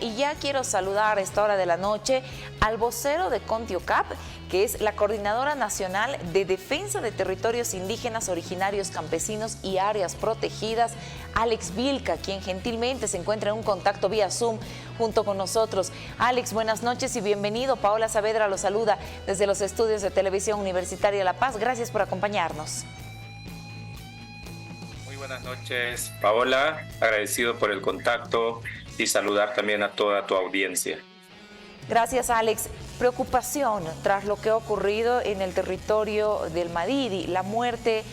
Y ya quiero saludar a esta hora de la noche al vocero de CONTIOCAP, que es la Coordinadora Nacional de Defensa de Territorios Indígenas, Originarios, Campesinos y Áreas Protegidas, Alex Vilca, quien gentilmente se encuentra en un contacto vía Zoom junto con nosotros. Alex, buenas noches y bienvenido. Paola Saavedra lo saluda desde los estudios de Televisión Universitaria La Paz. Gracias por acompañarnos. Muy buenas noches, Paola. Agradecido por el contacto y saludar también a toda tu audiencia. Gracias, Alex. Preocupación tras lo que ha ocurrido en el territorio del Madidi. La muerte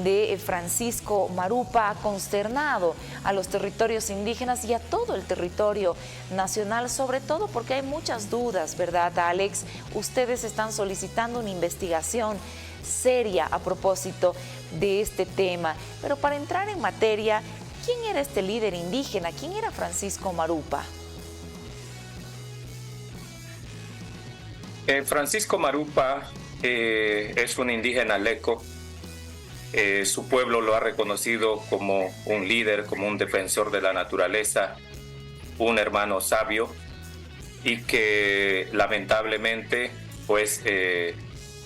de Francisco Marupa ha consternado a los territorios indígenas y a todo el territorio nacional, sobre todo porque hay muchas dudas, ¿verdad, Alex? Ustedes están solicitando una investigación seria a propósito de este tema. Pero para entrar en materia, ¿quién era este líder indígena? ¿Quién era Francisco Marupa? Francisco Marupa es un indígena leco. Su pueblo lo ha reconocido como un líder, como un defensor de la naturaleza, un hermano sabio, y que lamentablemente pues,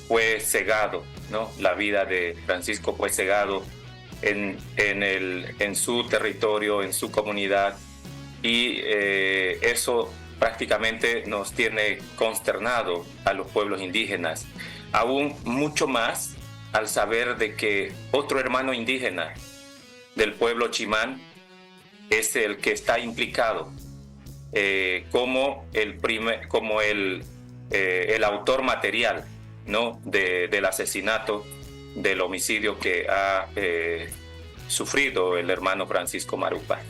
fue cegado, ¿no? La vida de Francisco fue cegado en su territorio, en su comunidad, y eso prácticamente nos tiene consternado a los pueblos indígenas, aún mucho más al saber de que otro hermano indígena del pueblo Chimán es el que está implicado como el autor material, ¿no? del asesinato, del homicidio que ha sufrido el hermano Francisco Marupa.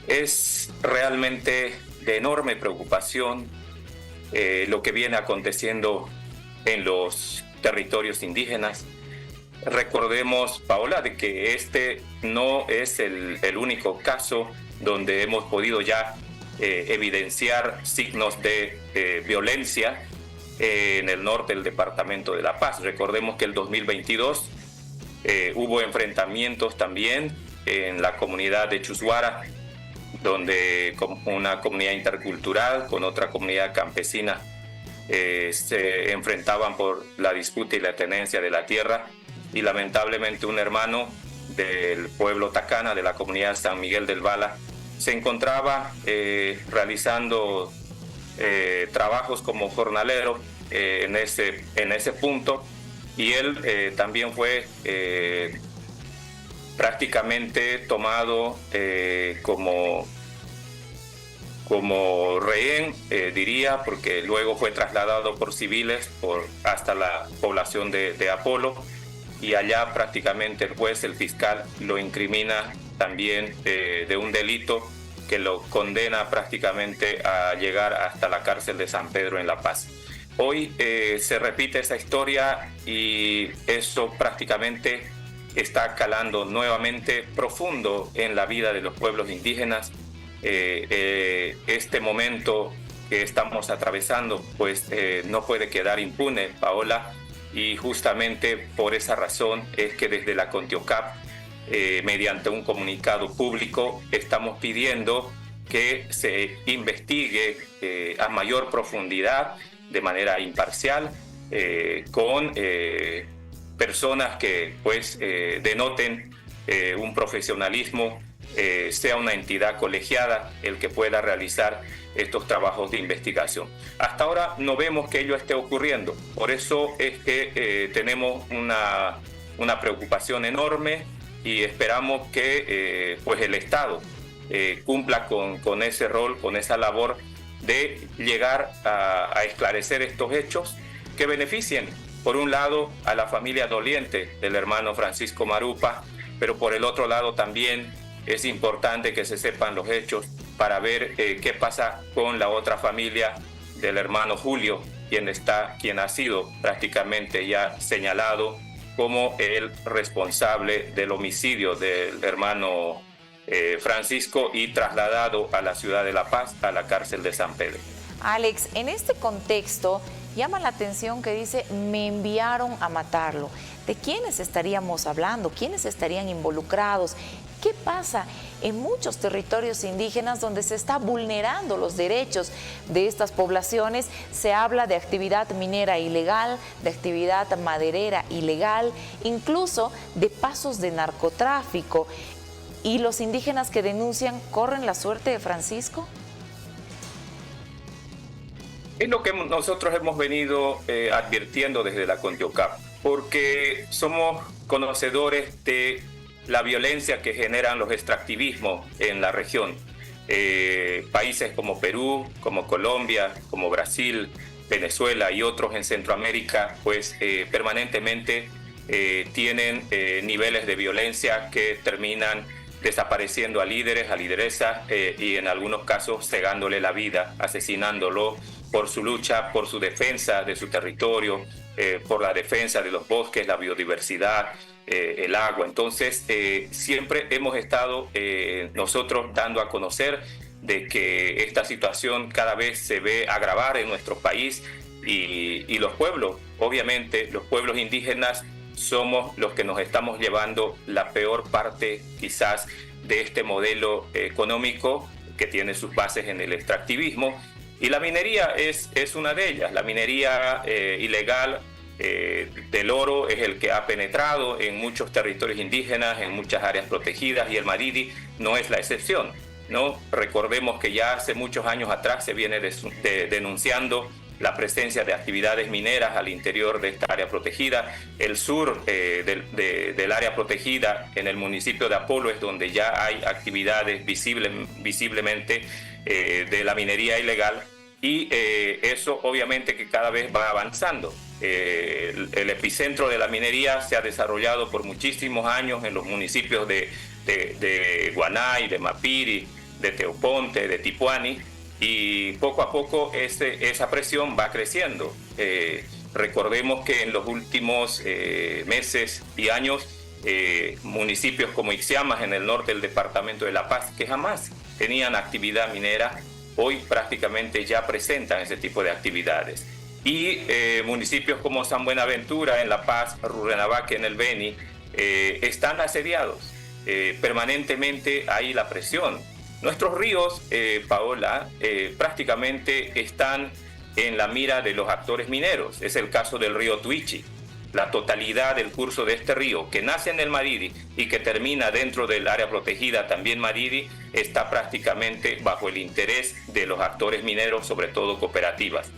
Es realmente de enorme preocupación lo que viene aconteciendo en los territorios indígenas. Recordemos, Paola, de que este no es el único caso donde hemos podido ya evidenciar signos de violencia en el norte del departamento de La Paz. Recordemos que el 2022 hubo enfrentamientos también en la comunidad de Chushuara, donde una comunidad intercultural con otra comunidad campesina se enfrentaban por la disputa y la tenencia de la tierra, y lamentablemente un hermano del pueblo Tacana, de la comunidad San Miguel del Bala, se encontraba realizando trabajos como jornalero en ese punto, y él también fue prácticamente tomado como rehén, diría, porque luego fue trasladado por civiles hasta la población de Apolo, y allá prácticamente el juez, el fiscal, lo incrimina también de un delito que lo condena prácticamente a llegar hasta la cárcel de San Pedro en La Paz. Hoy se repite esa historia y eso prácticamente está calando nuevamente profundo en la vida de los pueblos indígenas. Este momento que estamos atravesando pues no puede quedar impune, Paola, y justamente por esa razón es que desde la CONTIOCAP, mediante un comunicado público, estamos pidiendo que se investigue a mayor profundidad, de manera imparcial, con personas que pues denoten un profesionalismo, sea una entidad colegiada el que pueda realizar estos trabajos de investigación. Hasta ahora no vemos que ello esté ocurriendo, por eso es que tenemos una preocupación enorme y esperamos que pues el Estado cumpla con ese rol, con esa labor de llegar a esclarecer estos hechos que beneficien, por un lado, a la familia doliente del hermano Francisco Marupa, pero por el otro lado también es importante que se sepan los hechos para ver qué pasa con la otra familia del hermano Julio, quien ha sido prácticamente ya señalado como el responsable del homicidio del hermano Francisco y trasladado a la ciudad de La Paz, a la cárcel de San Pedro. Alex, en este contexto llama la atención que dice, me enviaron a matarlo. ¿De quiénes estaríamos hablando? ¿Quiénes estarían involucrados? ¿Qué pasa en muchos territorios indígenas donde se está vulnerando los derechos de estas poblaciones? Se habla de actividad minera ilegal, de actividad maderera ilegal, incluso de pasos de narcotráfico. ¿Y los indígenas que denuncian corren la suerte de Francisco? Es lo que nosotros hemos venido advirtiendo desde la CONTIOCAP, porque somos conocedores de la violencia que generan los extractivismos en la región. Países como Perú, como Colombia, como Brasil, Venezuela y otros en Centroamérica, pues permanentemente tienen niveles de violencia que terminan desapareciendo a líderes, a lideresas y en algunos casos cegándole la vida, asesinándolo por su lucha, por su defensa de su territorio, por la defensa de los bosques, la biodiversidad, el agua. Entonces, siempre hemos estado nosotros dando a conocer de que esta situación cada vez se ve agravar en nuestro país y los pueblos, obviamente, los pueblos indígenas somos los que nos estamos llevando la peor parte quizás de este modelo económico que tiene sus bases en el extractivismo, y la minería es una de ellas. La minería ilegal del oro es el que ha penetrado en muchos territorios indígenas, en muchas áreas protegidas, y el Madidi no es la excepción, ¿no? Recordemos que ya hace muchos años atrás se viene denunciando la presencia de actividades mineras al interior de esta área protegida. El sur del área protegida, en el municipio de Apolo, es donde ya hay actividades visiblemente de la minería ilegal, y eso obviamente que cada vez va avanzando. El epicentro de la minería se ha desarrollado por muchísimos años en los municipios de Guanay, de Mapiri, de Teoponte, de Tipuani, y poco a poco esa presión va creciendo. Recordemos que en los últimos meses y años, municipios como Ixiamas, en el norte del departamento de La Paz, que jamás tenían actividad minera, hoy prácticamente ya presentan ese tipo de actividades. Y municipios como San Buenaventura en La Paz, Rurrenabaque en el Beni, están asediados. Permanentemente hay la presión. Nuestros ríos, Paola, prácticamente están en la mira de los actores mineros. Es el caso del río Tuichi. La totalidad del curso de este río, que nace en el Madidi y que termina dentro del área protegida también Madidi, está prácticamente bajo el interés de los actores mineros, sobre todo cooperativas.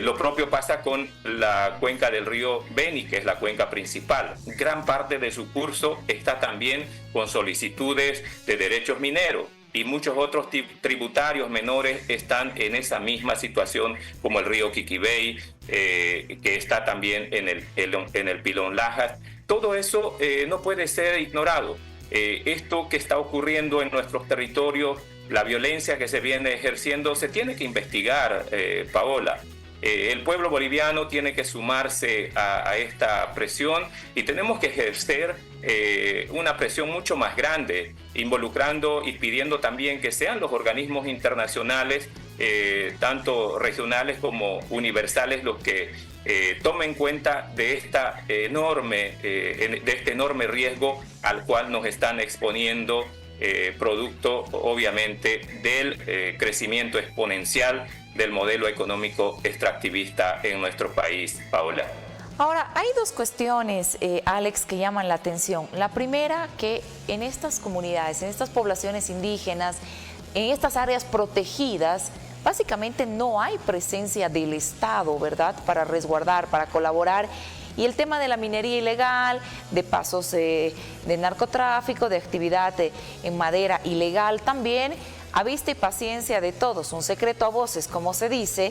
Lo propio pasa con la cuenca del río Beni, que es la cuenca principal. Gran parte de su curso está también con solicitudes de derechos mineros, y muchos otros tributarios menores están en esa misma situación, como el río Quiquibey, que está también en el Pilón Lajas. Todo eso no puede ser ignorado. Esto que está ocurriendo en nuestros territorios, la violencia que se viene ejerciendo, se tiene que investigar, Paola. El pueblo boliviano tiene que sumarse a esta presión, y tenemos que ejercer una presión mucho más grande, involucrando y pidiendo también que sean los organismos internacionales, tanto regionales como universales, los que tomen cuenta de este enorme riesgo al cual nos están exponiendo, producto obviamente del crecimiento exponencial del modelo económico extractivista en nuestro país, Paola. Ahora, hay dos cuestiones, Alex, que llaman la atención. La primera, que en estas comunidades, en estas poblaciones indígenas, en estas áreas protegidas, básicamente no hay presencia del Estado, ¿verdad?, para resguardar, para colaborar. Y el tema de la minería ilegal, de pasos de narcotráfico, de actividad en madera ilegal también, a vista y paciencia de todos, un secreto a voces, como se dice,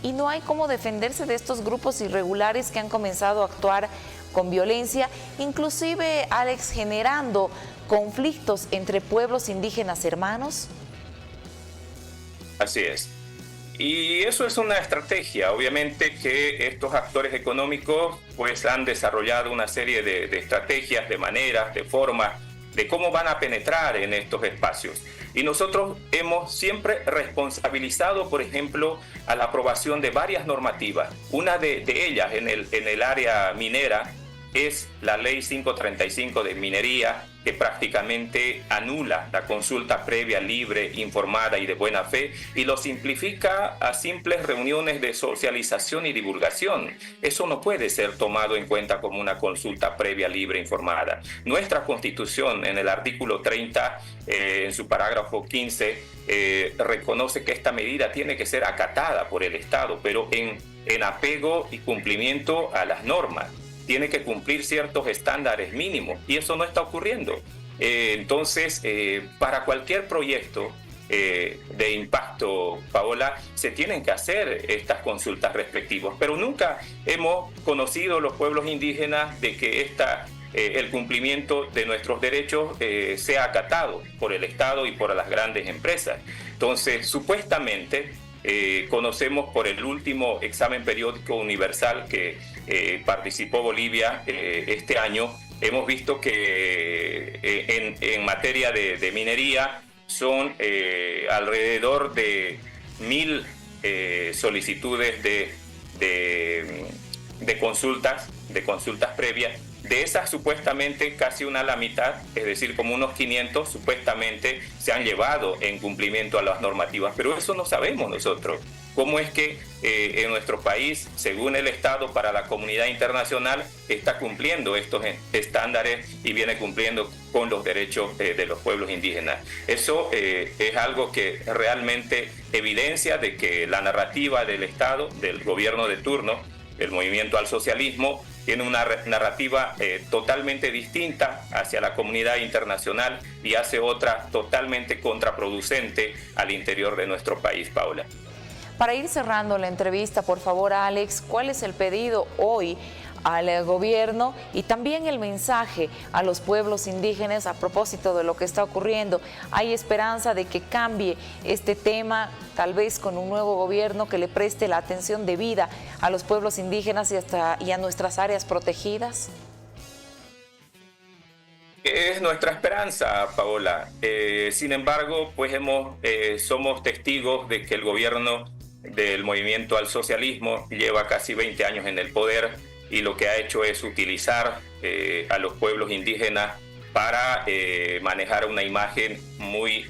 y no hay cómo defenderse de estos grupos irregulares que han comenzado a actuar con violencia, inclusive, Alex, generando conflictos entre pueblos indígenas hermanos. Así es. Y eso es una estrategia. Obviamente que estos actores económicos pues han desarrollado una serie de estrategias, de maneras, de formas, de cómo van a penetrar en estos espacios. Y nosotros hemos siempre responsabilizado, por ejemplo, a la aprobación de varias normativas. Una de ellas en el área minera es la Ley 535 de minería, que prácticamente anula la consulta previa, libre, informada y de buena fe y lo simplifica a simples reuniones de socialización y divulgación. Eso no puede ser tomado en cuenta como una consulta previa, libre, informada. Nuestra Constitución, en el artículo 30, en su parágrafo 15, reconoce que esta medida tiene que ser acatada por el Estado, pero en apego y cumplimiento a las normas. Tiene que cumplir ciertos estándares mínimos y eso no está ocurriendo. Entonces, para cualquier proyecto de impacto, Paola, se tienen que hacer estas consultas respectivas, pero nunca hemos conocido los pueblos indígenas de que el cumplimiento de nuestros derechos sea acatado por el Estado y por las grandes empresas. Entonces, supuestamente, conocemos por el último examen periódico universal que participó Bolivia este año, hemos visto que en materia de minería son alrededor de 1.000 solicitudes de consultas previas. De esas, supuestamente, casi la mitad, es decir, como unos 500, supuestamente se han llevado en cumplimiento a las normativas. Pero eso no sabemos nosotros. ¿Cómo es que en nuestro país, según el Estado, para la comunidad internacional, está cumpliendo estos estándares y viene cumpliendo con los derechos de los pueblos indígenas? Eso es algo que realmente evidencia de que la narrativa del Estado, del gobierno de turno, del movimiento al socialismo, tiene una narrativa totalmente distinta hacia la comunidad internacional y hace otra totalmente contraproducente al interior de nuestro país, Paula. Para ir cerrando la entrevista, por favor, Alex, ¿cuál es el pedido hoy al gobierno y también el mensaje a los pueblos indígenas a propósito de lo que está ocurriendo? ¿Hay esperanza de que cambie este tema, tal vez con un nuevo gobierno que le preste la atención debida a los pueblos indígenas y a nuestras áreas protegidas? Es nuestra esperanza, Paola. Sin embargo, pues somos testigos de que el gobierno del movimiento al socialismo lleva casi 20 años en el poder y lo que ha hecho es utilizar a los pueblos indígenas para manejar una imagen muy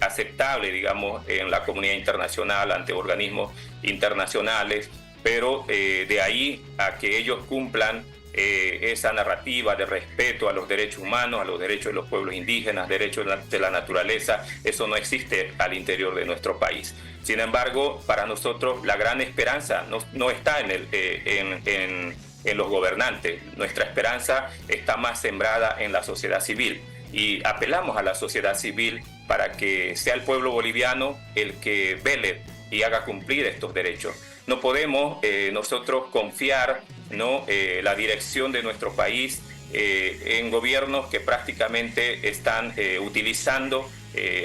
aceptable, digamos, en la comunidad internacional, ante organismos internacionales, pero de ahí a que ellos cumplan esa narrativa de respeto a los derechos humanos, a los derechos de los pueblos indígenas, derechos de la naturaleza, eso no existe al interior de nuestro país. Sin embargo, para nosotros la gran esperanza no está en los gobernantes. Nuestra esperanza está más sembrada en la sociedad civil y apelamos a la sociedad civil para que sea el pueblo boliviano el que vele y haga cumplir estos derechos. No podemos nosotros confiar la dirección de nuestro país en gobiernos que prácticamente están utilizando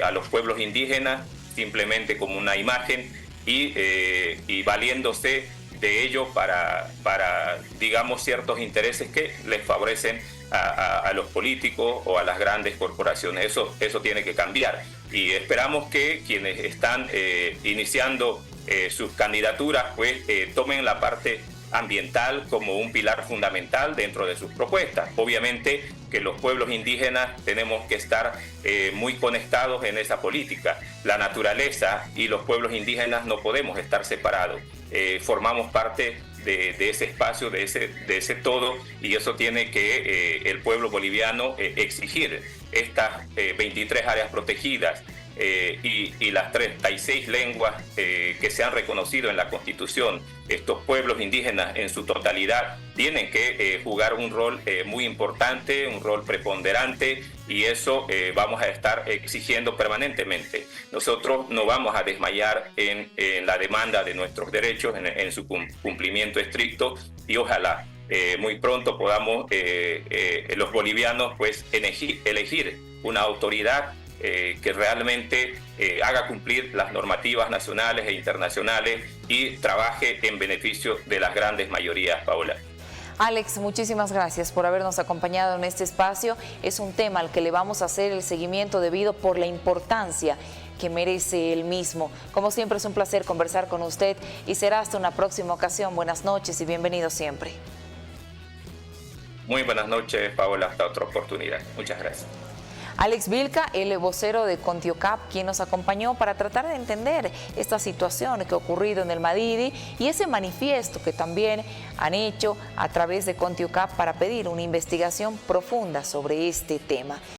a los pueblos indígenas simplemente como una imagen y valiéndose de ello para, digamos, ciertos intereses que les favorecen a los políticos o a las grandes corporaciones. Eso tiene que cambiar y esperamos que quienes están iniciando sus candidaturas pues tomen la parte ambiental como un pilar fundamental dentro de sus propuestas. Obviamente que los pueblos indígenas tenemos que estar muy conectados en esa política. La naturaleza y los pueblos indígenas no podemos estar separados. Formamos parte de ese espacio, de ese todo, y eso tiene que el pueblo boliviano exigir. Estas 23 áreas protegidas y las 36 lenguas que se han reconocido en la Constitución, estos pueblos indígenas en su totalidad tienen que jugar un rol muy importante, un rol preponderante, y eso vamos a estar exigiendo permanentemente. Nosotros no vamos a desmayar en la demanda de nuestros derechos, en su cumplimiento estricto, y ojalá muy pronto podamos los bolivianos pues elegir una autoridad que realmente haga cumplir las normativas nacionales e internacionales y trabaje en beneficio de las grandes mayorías, Paola. Alex, muchísimas gracias por habernos acompañado en este espacio. Es un tema al que le vamos a hacer el seguimiento debido por la importancia que merece el mismo. Como siempre, es un placer conversar con usted y será hasta una próxima ocasión. Buenas noches y bienvenido siempre. Muy buenas noches, Paola, hasta otra oportunidad. Muchas gracias. Alex Vilca, el vocero de Contiocap, quien nos acompañó para tratar de entender esta situación que ha ocurrido en el Madidi y ese manifiesto que también han hecho a través de Contiocap para pedir una investigación profunda sobre este tema.